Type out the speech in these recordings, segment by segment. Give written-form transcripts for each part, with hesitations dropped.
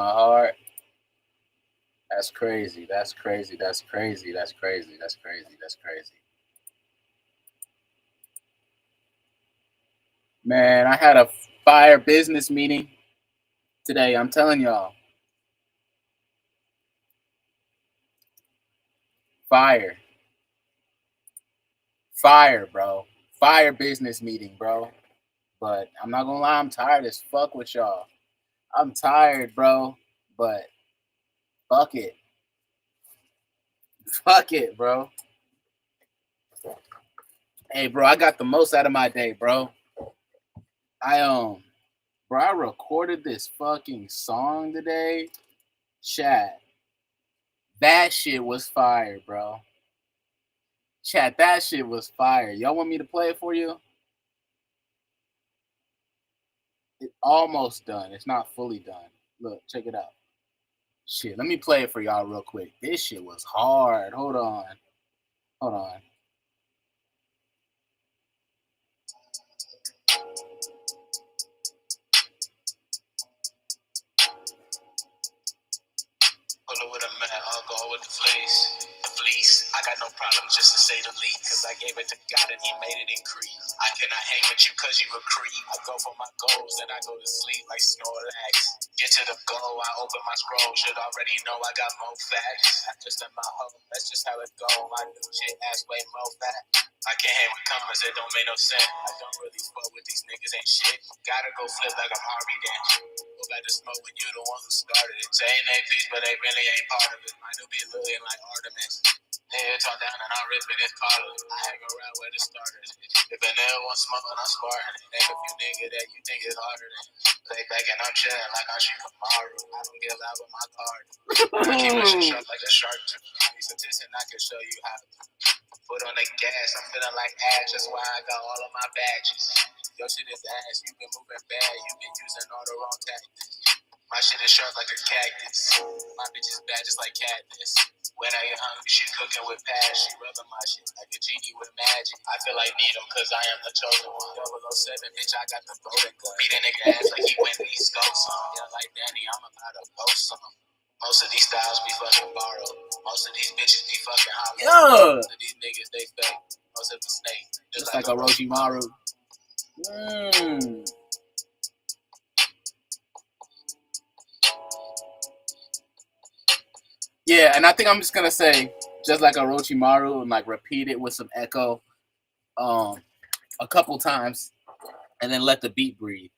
my heart. That's crazy. That's crazy. That's crazy. That's crazy. That's crazy. That's crazy. Man, I had a fire business meeting today. I'm telling y'all, fire, fire, bro. Fire business meeting, bro. But I'm not gonna lie, I'm tired as fuck with y'all. I'm tired, bro. But fuck it. Fuck it, bro. Hey, bro, I got the most out of my day, bro. I bro, I recorded this fucking song today. Chat. That shit was fire, bro. Chat, that shit was fire. Y'all want me to play it for you? It's almost done. It's not fully done. Look, check it out. Shit, let me play it for y'all real quick. This shit was hard. Hold on. Hold on. Pull up with a man, I'll go with the fleece. The fleece. I got no problem just to say the least. Cause I gave it to God and he made it increase. I cannot hang with you cause you a creep. I go for my goals and I go to sleep like Snorlax. Get to the goal, I open my scroll. Should already know I got more facts. I just in my home, that's just how it go. My new shit ass way more fat. I can't hang with commas, it don't make no sense. I don't really fuck with these niggas ain't shit. Gotta go flip like I'm Harvey then. Go back to smoke when you the one who started it. Saying they peace, but they really ain't part of it. Mine will be looking like Artemis. Head talk down and I'm ripping this collar. I hang around where the starters. If a nigga wants smoke, I'm sparring it. Name a few niggas that you think is harder than. Lay back and I'm chilling like I'm shooting tomorrow. I don't give out with my card. I keep wishing sharp like a shark too. Need some tips and I can show you how. Foot on the gas, I'm feeling like ash. That's why I got all of my badges. Your shit is ass, you been moving bad. You been using all the wrong tactics. My shit is sharp like a cactus. My bitch is bad just like Katniss. When I get hungry, she cooking with passion. She rubbing my shit like a genie with magic. I feel like Needham cause I am the chosen one. 007, bitch, I got the golden gun. Beat a nigga ass like he went East Coast. Yeah, like Danny, I'm about to post some. Most of these styles be fucking borrowed. Most of these bitches be fucking hollow. Yeah. Most of these niggas, they fake. Most of them snake. Just like a Orochimaru. Yeah, and I think I'm just gonna say just like a Orochimaru and like repeat it with some echo a couple times and then let the beat breathe.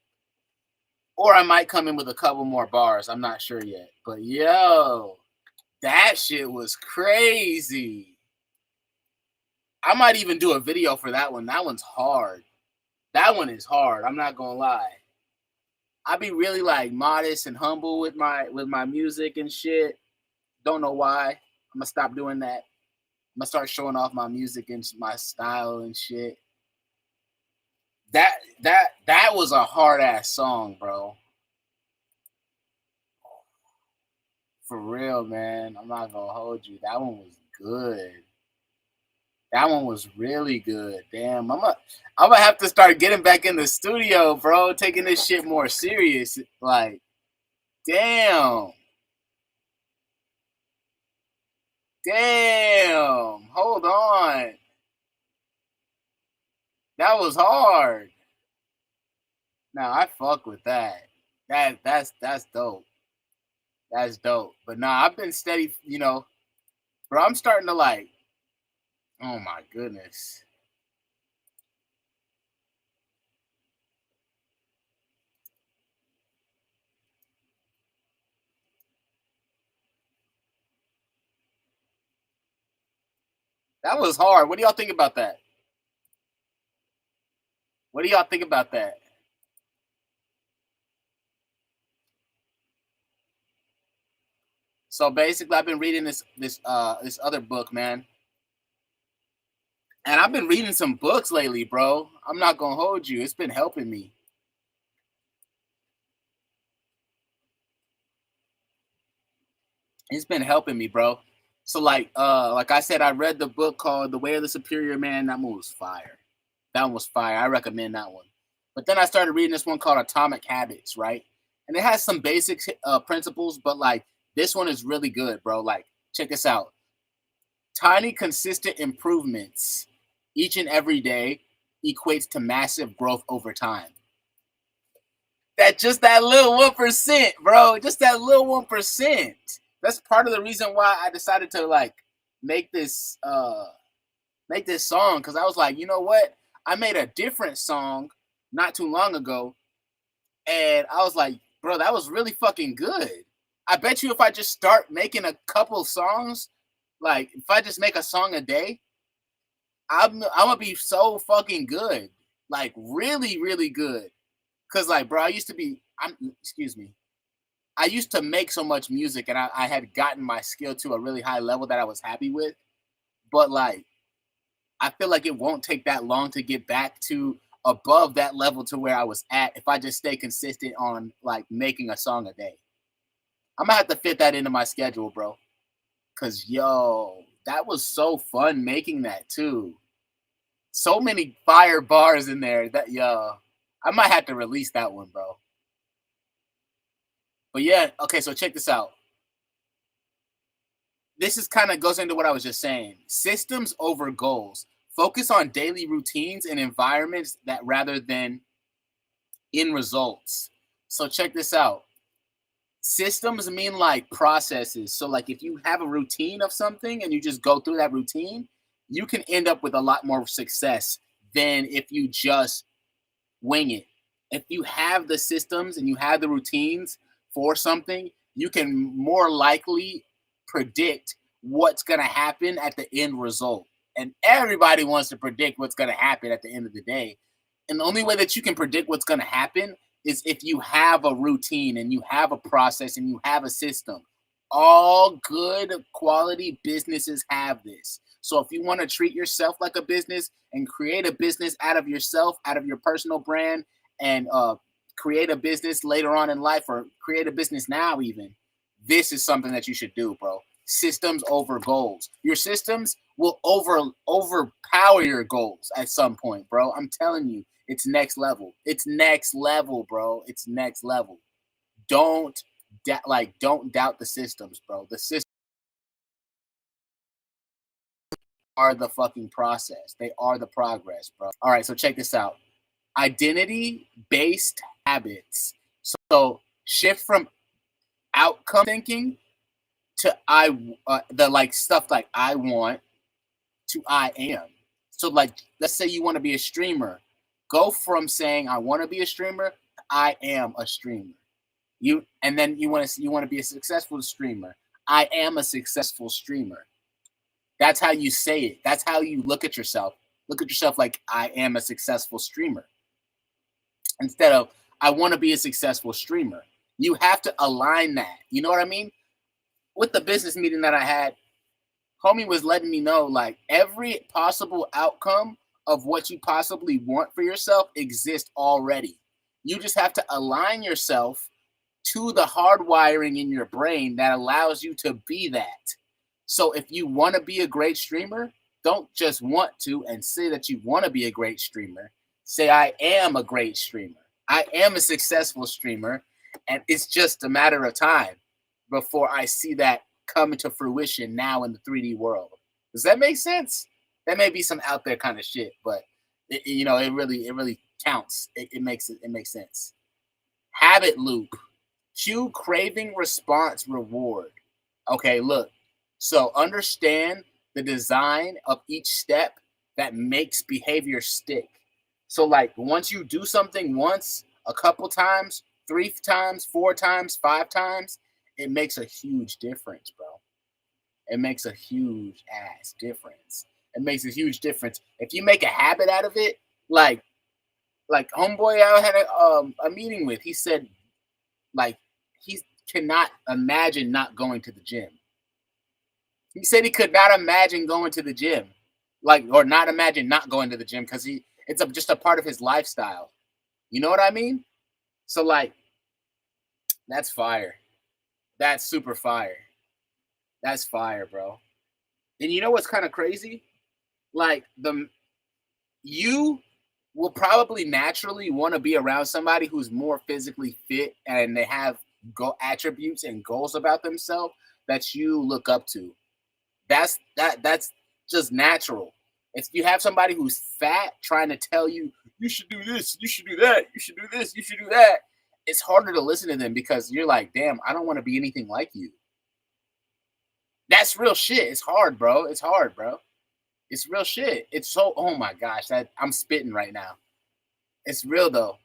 Or I might come in with a couple more bars. I'm not sure yet. But yo, that shit was crazy. I might even do a video for that one. That one's hard. That one is hard. I'm not gonna lie. I be really like modest and humble with my music and shit. Don't know why. I'm gonna stop doing that. I'm gonna start showing off my music and my style and shit. That was a hard ass song, bro. For real, man. I'm not gonna hold you. That one was good. That one was really good. Damn, I'm gonna have to start getting back in the studio, bro. Taking this shit more serious. Like, damn. Damn. Hold on. That was hard. Nah, I fuck with that. That's dope. That's dope. But nah, I've been steady, bro. I'm starting to like, oh my goodness. That was hard. What do y'all think about that? What do y'all think about that? So basically, I've been reading this other book, man, and I've been reading some books lately, bro. I'm not gonna hold you. It's been helping me. It's been helping me, bro. So like I said, I read the book called The Way of the Superior Man. That one was fire. That one was fire. I recommend that one. But then I started reading this one called Atomic Habits, right? and it has some basic principles, but like this one is really good, bro. Like, check this out. Tiny, consistent improvements each and every day equates to massive growth over time. That just that little 1%, bro. Just that little 1%. That's part of the reason why I decided to like make this make this song, because I was like, you know what? I made a different song not too long ago, and I was like, bro, that was really fucking good. I bet you if I just start making a couple songs, like if I just make a song a day, I'm gonna be so fucking good, like really, really good. Cause like, bro, I used to be, I'm excuse me, I used to make so much music, and I had gotten my skill to a really high level that I was happy with. But like, I feel like it won't take that long to get back to above that level to where I was at if I just stay consistent on like making a song a day. I'm gonna have to fit that into my schedule, bro. Cause yo, that was so fun making that too. So many fire bars in there that yo, I might have to release that one, bro. But yeah, okay, so check this out. This is kind of goes into what I was just saying. Systems over goals. Focus on daily routines and environments that rather than in results. So check this out. Systems mean like processes. So like if you have a routine of something and you just go through that routine, you can end up with a lot more success than if you just wing it. If you have the systems and you have the routines for something, you can more likely predict what's going to happen at the end result. And everybody wants to predict what's going to happen at the end of the day. And the only way that you can predict what's going to happen is if you have a routine and you have a process and you have a system. All good quality businesses have this. So if you want to treat yourself like a business and create a business out of yourself, out of your personal brand, and create a business later on in life, or create a business now even, this is something that you should do, bro. Systems over goals. Your systems will overpower your goals at some point, bro. I'm telling you, it's next level. It's next level, bro. It's next level. Don't don't doubt the systems, bro. The systems are the fucking process. They are the progress, bro. All right, so check this out. Identity based habits. So shift from outcome thinking to the like stuff like I want to I am. So like let's say you want to be a streamer. Go from saying I want to be a streamer, I am a streamer. You and then you want to be a successful streamer. I am a successful streamer. That's how you say it. That's how you look at yourself. Look at yourself like I am a successful streamer instead of I want to be a successful streamer. You have to align that. You know what I mean? With the business meeting that I had, homie was letting me know like every possible outcome of what you possibly want for yourself exists already. You just have to align yourself to the hardwiring in your brain that allows you to be that. So if you want to be a great streamer, don't just want to and say that you want to be a great streamer. Say I am a great streamer. I am a successful streamer, and it's just a matter of time before I see that come into fruition now in the 3D world. Does that make sense? That may be some out there kind of shit, but it really counts. It makes sense. Habit loop. Cue craving response reward. Okay, look. So understand the design of each step that makes behavior stick. So like once you do something once, a couple times, 3 times, 4 times, 5 times, it makes a huge difference, bro. It makes a huge ass difference. It makes a huge difference. If you make a habit out of it, like homeboy I had a meeting with, he said like he cannot imagine not going to the gym. He said he could not imagine going to the gym, like or not imagine not going to the gym because just a part of his lifestyle. You know what I mean? So like that's fire. That's super fire. That's fire, bro. And you know what's kind of crazy? Like you will probably naturally want to be around somebody who's more physically fit and they have attributes and goals about themselves that you look up to. That's just natural. If you have somebody who's fat trying to tell you you should do this, you should do that, you should do this, you should do that, it's harder to listen to them because you're like, damn, I don't want to be anything like you. That's real shit. It's hard, bro. It's hard, bro. It's real shit. It's so, oh my gosh, that I'm spitting right now. It's real though.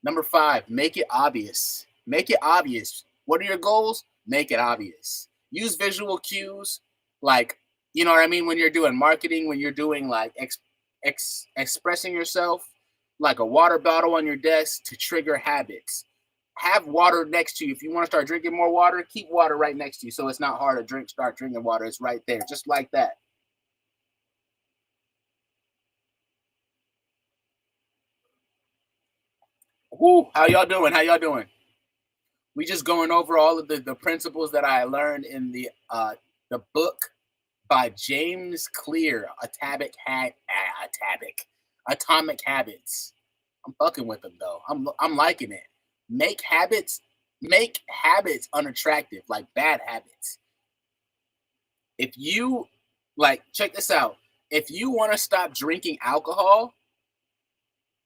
Number 5, make it obvious. Make it obvious. What are your goals? Make it obvious. Use visual cues, like, you know what I mean, when you're doing marketing, when you're doing like expressing yourself, like a water bottle on your desk to trigger habits. Have water next to you. If you want to start drinking more water, keep water right next to you so it's not hard to start drinking water. It's right there, just like that. Woo, how y'all doing? How y'all doing? We just going over all of the principles that I learned in the book by James Clear, Atomic Habits. I'm fucking with them though. I'm liking it. Make habits, make habits unattractive, like bad habits. If you like, check this out. If you want to stop drinking alcohol,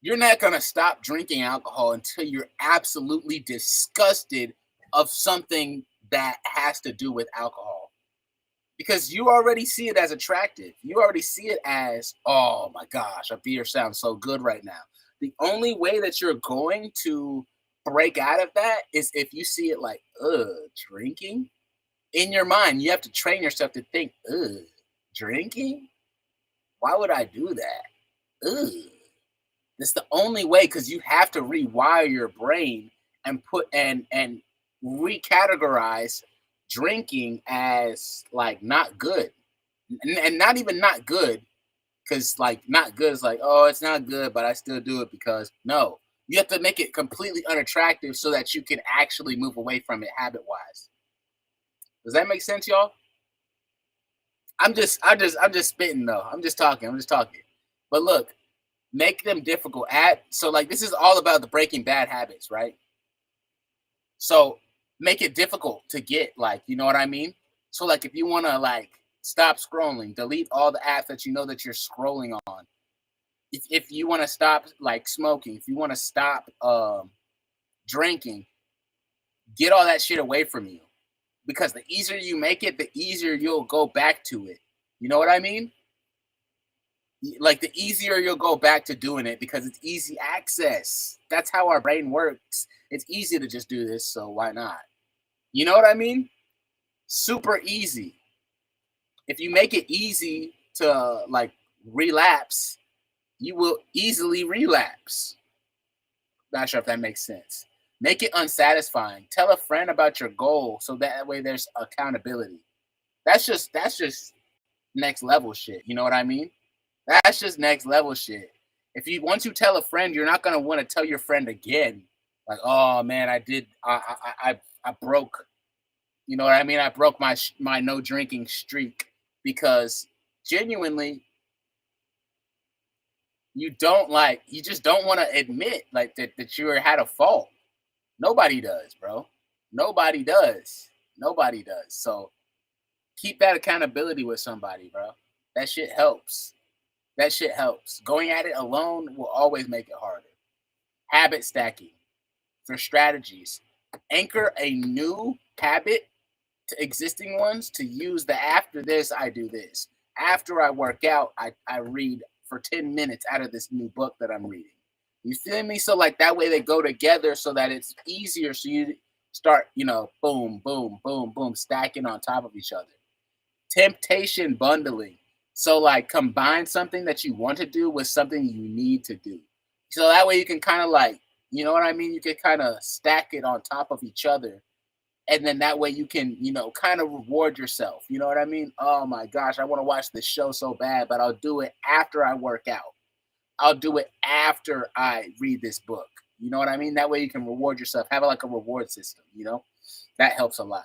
you're not going to stop drinking alcohol until you're absolutely disgusted of something that has to do with alcohol. Because you already see it as attractive. You already see it as, oh my gosh, a beer sounds so good right now. The only way that you're going to break out of that is if you see it like, drinking? In your mind, you have to train yourself to think, drinking? Why would I do that? Ugh. It's the only way because you have to rewire your brain and put and recategorize drinking as like not good, and not even not good, because like not good is like, oh, it's not good, but I still do it because no, you have to make it completely unattractive so that you can actually move away from it habit wise. Does that make sense, y'all? I'm just spitting though. I'm just talking. I'm just talking. But look, make them difficult. So like this is all about the breaking bad habits, right? So make it difficult to get, like, you know what I mean? So like if you want to like stop scrolling, delete all the apps that you know that you're scrolling on. If you want to stop like smoking, if you want to stop drinking, get all that shit away from you. Because the easier you make it, the easier you'll go back to it. You know what I mean? Like the easier you'll go back to doing it because it's easy access. That's how our brain works. It's easy to just do this, so why not? You know what I mean? Super easy. If you make it easy to like relapse, you will easily relapse. Not sure if that makes sense. Make it unsatisfying. Tell a friend about your goal so that way there's accountability. That's just next level shit. You know what I mean? That's just next level shit. If you once you tell a friend, you're not gonna want to tell your friend again. Like, oh man, I broke. You know what I mean? I broke my no drinking streak because genuinely you just don't want to admit like that you had a fault. Nobody does, bro. Nobody does. Nobody does. So keep that accountability with somebody, bro. That shit helps. That shit helps. Going at it alone will always make it harder. Habit stacking for strategies. Anchor a new habit to existing ones to use the after this, I do this. After I work out, I read for 10 minutes out of this new book that I'm reading. You feel me? So like that way they go together so that it's easier. So you start, boom, boom, boom, boom, stacking on top of each other. Temptation bundling. So like combine something that you want to do with something you need to do. So that way you can kind of like, you know what I mean? You can kind of stack it on top of each other. And then that way you can, kind of reward yourself. You know what I mean? Oh my gosh, I want to watch this show so bad, but I'll do it after I work out. I'll do it after I read this book. You know what I mean? That way you can reward yourself. Have like a reward system, That helps a lot.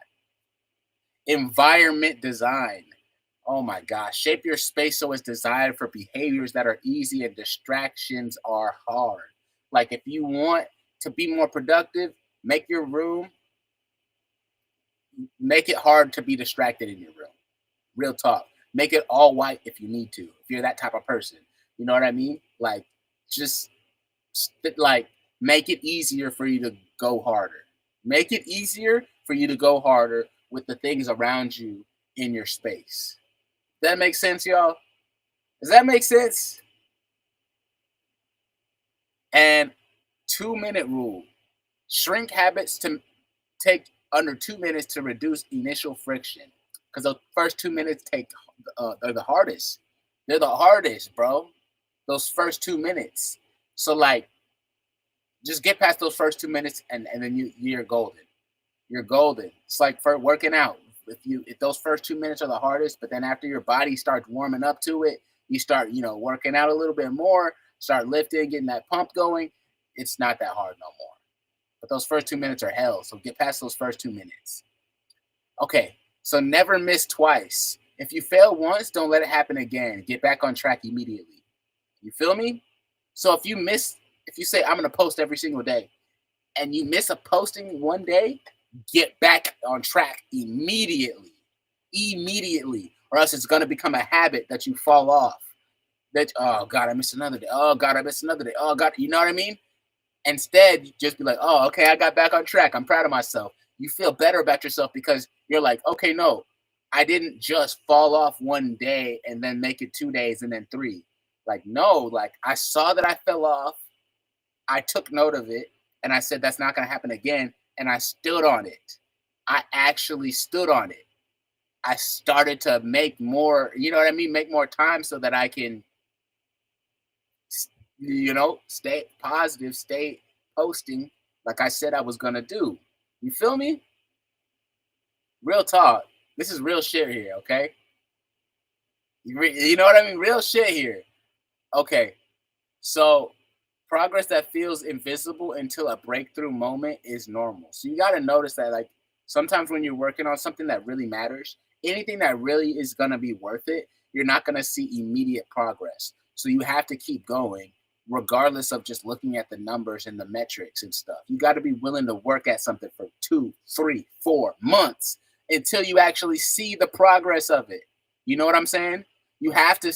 Environment design. Oh my gosh. Shape your space so it's designed for behaviors that are easy and distractions are hard. Like if you want to be more productive, make your room, make it hard to be distracted in your room. Real talk. Make it all white if you need to. If you're that type of person. You know what I mean? Like just like make it easier for you to go harder. Make it easier for you to go harder with the things around you in your space. That makes sense, y'all? Does that make sense? And 2 minute rule. Shrink habits to take under 2 minutes to reduce initial friction. Because the first 2 minutes they're the hardest. They're the hardest, bro. Those first 2 minutes. So like just get past those first 2 minutes and then you're golden. You're golden. It's like for working out. If those first 2 minutes are the hardest, but then after your body starts warming up to it, you start, working out a little bit more, start lifting, getting that pump going, it's not that hard no more. But those first 2 minutes are hell. So get past those first 2 minutes. Okay. So never miss twice. If you fail once, don't let it happen again. Get back on track immediately. You feel me? So if you say I'm gonna post every single day and you miss a posting one day, get back on track immediately. Immediately. Or else it's gonna become a habit that you fall off. That oh God, I missed another day. Oh God, I missed another day. Oh God, you know what I mean? Instead, you just be like, oh, okay, I got back on track. I'm proud of myself. You feel better about yourself because you're like, okay, no, I didn't just fall off one day and then make it 2 days and then three. Like, no, like I saw that I fell off. I took note of it and I said, that's not going to happen again. And I stood on it. I actually stood on it. I started to make more, you know what I mean? Make more time so that I can, stay positive, stay posting like I said I was going to do. You feel me? Real talk. This is real shit here, okay? You know what I mean? Real shit here. Okay. So progress that feels invisible until a breakthrough moment is normal. So you got to notice that, like, sometimes when you're working on something that really matters, anything that really is going to be worth it, you're not going to see immediate progress. So you have to keep going, regardless of just looking at the numbers and the metrics and stuff. You got to be willing to work at something for 2, 3, 4 months until you actually see the progress of it. You know what I'm saying? You got to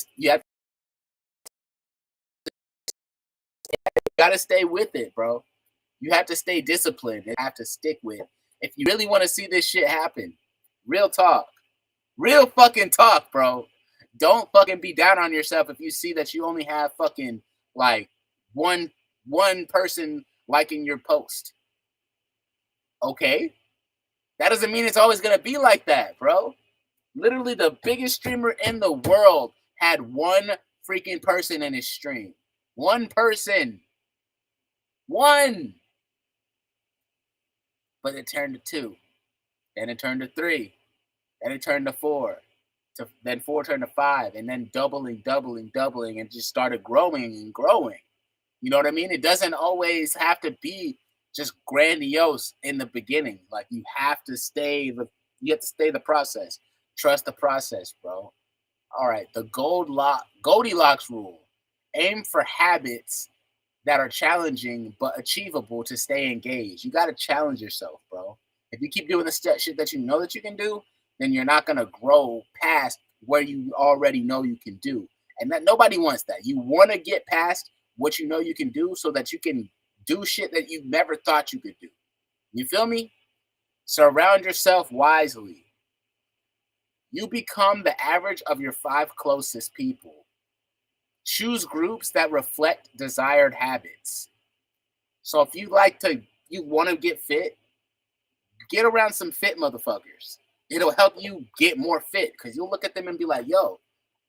stay with it, bro. You have to stay disciplined and have to stick with it. If you really want to see this shit happen, real talk, real fucking talk, bro. Don't fucking be down on yourself if you see that you only have fucking like one person liking your post. Okay? That doesn't mean it's always gonna be like that, bro. Literally the biggest streamer in the world had one freaking person in his stream. One person. One. But it turned to 2. Then it turned to 3. Then it turned to 4. Then 4 turned to 5. And then doubling, and just started growing and growing. You know what I mean? It doesn't always have to be just grandiose in the beginning. Like you have to stay the process. Trust the process, bro. All right, the Goldilocks rule. Aim for habits that are challenging but achievable to stay engaged. You got to challenge yourself, bro. If you keep doing the shit that you know that you can do, then you're not going to grow past where you already know you can do. And that nobody wants that. You want to get past what you know you can do so that you can do shit that you never thought you could do. You feel me? Surround yourself wisely. You become the average of your 5 closest people. Choose groups that reflect desired habits. So if you want to get fit, get around some fit motherfuckers. It'll help you get more fit because you'll look at them and be like, yo,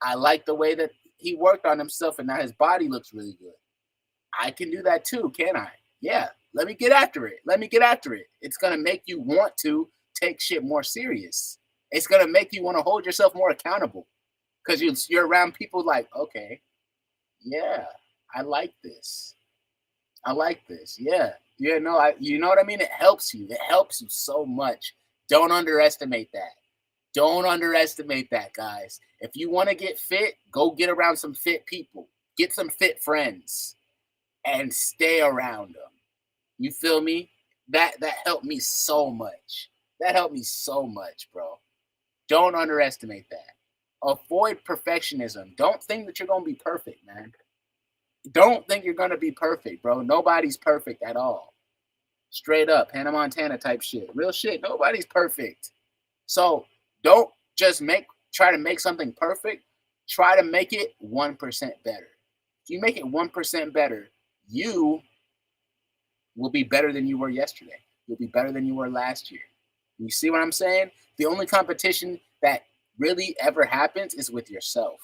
I like the way that he worked on himself and now his body looks really good. I can do that too, can I? Yeah, let me get after it. It's going to make you want to take shit more serious. It's going to make you want to hold yourself more accountable because you're around people like, okay, yeah, I like this. Yeah. You know what I mean? It helps you. It helps you so much. Don't underestimate that. Don't underestimate that, guys. If you want to get fit, go get around some fit people. Get some fit friends and stay around them. You feel me? That helped me so much. That helped me so much, bro. Don't underestimate that. Avoid perfectionism. Don't think that you're going to be perfect, man. Don't think you're going to be perfect, bro. Nobody's perfect at all. Straight up, Hannah Montana type shit. Real shit. Nobody's perfect. So don't just try to make something perfect. Try to make it 1% better. If you make it 1% better, you will be better than you were yesterday. You'll be better than you were last year. You see what I'm saying? The only competition that really ever happens is with yourself.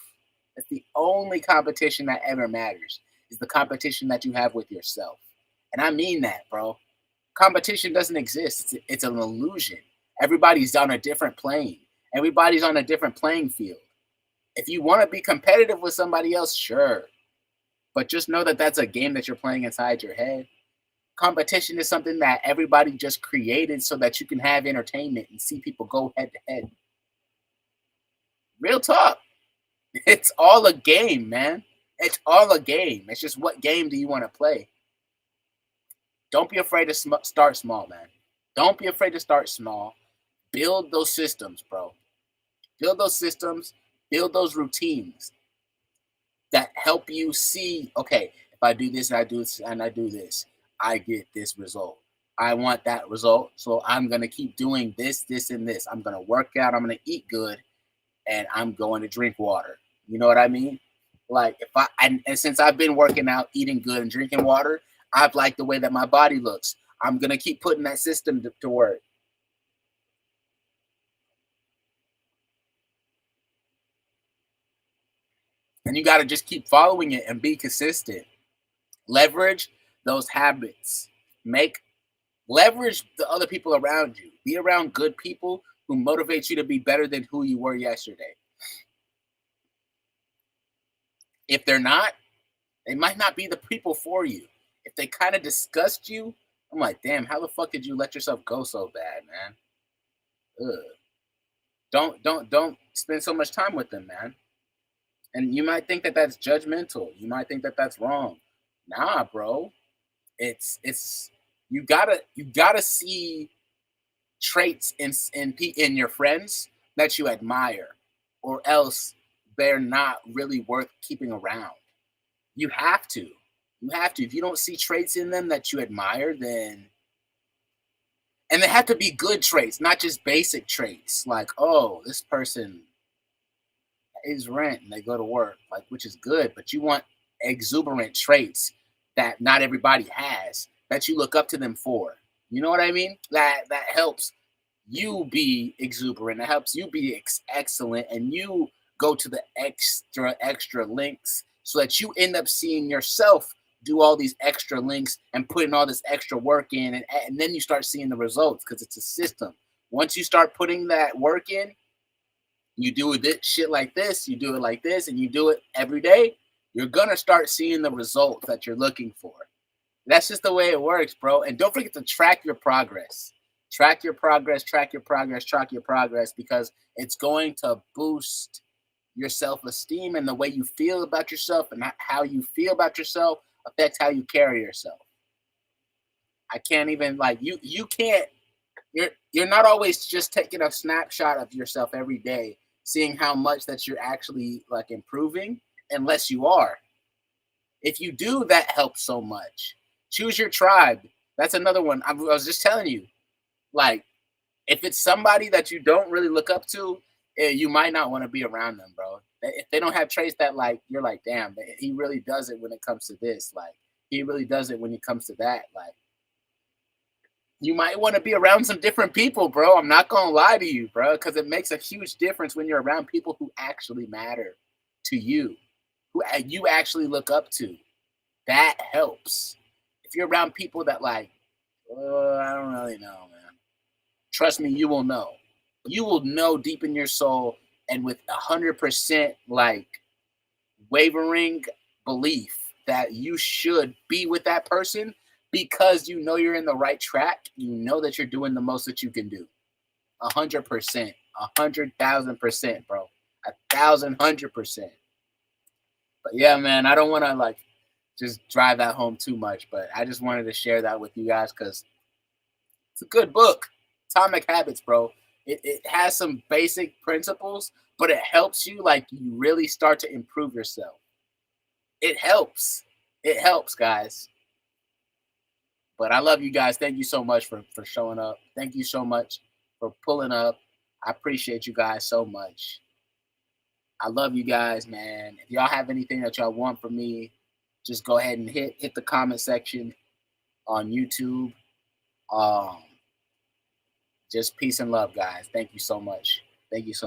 That's the only competition that ever matters, is the competition that you have with yourself. And I mean that, bro. Competition doesn't exist. It's an illusion. Everybody's on a different plane. Everybody's on a different playing field. If you want to be competitive with somebody else, sure. But just know that that's a game that you're playing inside your head. Competition is something that everybody just created so that you can have entertainment and see people go head to head. Real talk. It's all a game, man. It's all a game. It's just, what game do you want to play? Don't be afraid to start small, man. Don't be afraid to start small. Build those systems, bro. Build those systems. Build those routines that help you see, okay, if I do this and I do this and I do this, I get this result. I want that result, so I'm going to keep doing this, this, and this. I'm going to work out. I'm going to eat good, and I'm going to drink water. You know what I mean? Like, if I and since I've been working out, eating good, and drinking water, I've liked the way that my body looks. I'm going to keep putting that system to work. And you got to just keep following it and be consistent. Leverage those habits. Leverage the other people around you. Be around good people who motivate you to be better than who you were yesterday. If they're not, they might not be the people for you. If they kind of disgust you, I'm like, damn, how the fuck did you let yourself go so bad, man? Ugh. Don't spend so much time with them, man. And you might think that that's judgmental. You might think that that's wrong. Nah, bro. It's you gotta see traits in your friends that you admire, or else they're not really worth keeping around. You have to. You have to. If you don't see traits in them that you admire, then, and they have to be good traits, not just basic traits. Like, oh, this person pays rent and they go to work, like, which is good, but you want exuberant traits that not everybody has, that you look up to them for. You know what I mean? That helps you be exuberant. It helps you be excellent, and you go to the extra links so that you end up seeing yourself do all these extra links and putting all this extra work in, and then you start seeing the results, because it's a system. Once you start putting that work in, you do this shit like this, you do it like this, and you do it every day, you're gonna start seeing the results that you're looking for. That's just the way it works, bro. And don't forget to track your progress. Track your progress, track your progress, track your progress, because it's going to boost your self-esteem, and the way you feel about yourself and how you feel about yourself affects how you carry yourself. I can't even, like, you can't, you're not always just taking a snapshot of yourself every day, seeing how much that you're actually, like, improving, unless you are. If you do, that helps so much. Choose your tribe. That's another one. I was just telling you, like, if it's somebody that you don't really look up to, you might not want to be around them, bro. If they don't have traits that, like, you're like, damn, he really does it when it comes to this. Like, he really does it when it comes to that. Like, you might want to be around some different people, bro. I'm not gonna lie to you, bro, because it makes a huge difference when you're around people who actually matter to you, who you actually look up to. That helps. If you're around people that, like, I don't really know, man. Trust me, you will know. You will know deep in your soul, and with 100%, like, wavering belief that you should be with that person, because you know you're in the right track. You know that you're doing the most that you can do. 100%. 100,000%, bro. 1,100%. But yeah, man, I don't want to like just drive that home too much, but I just wanted to share that with you guys because it's a good book. Atomic Habits, bro. It has some basic principles, but it helps you like you really start to improve yourself. It helps. It helps, guys. But I love you guys. Thank you so much for showing up. Thank you so much for pulling up. I appreciate you guys so much. I love you guys, man. If y'all have anything that y'all want from me, just go ahead and hit the comment section on YouTube. Um, just peace and love, guys. Thank you so much. Thank you so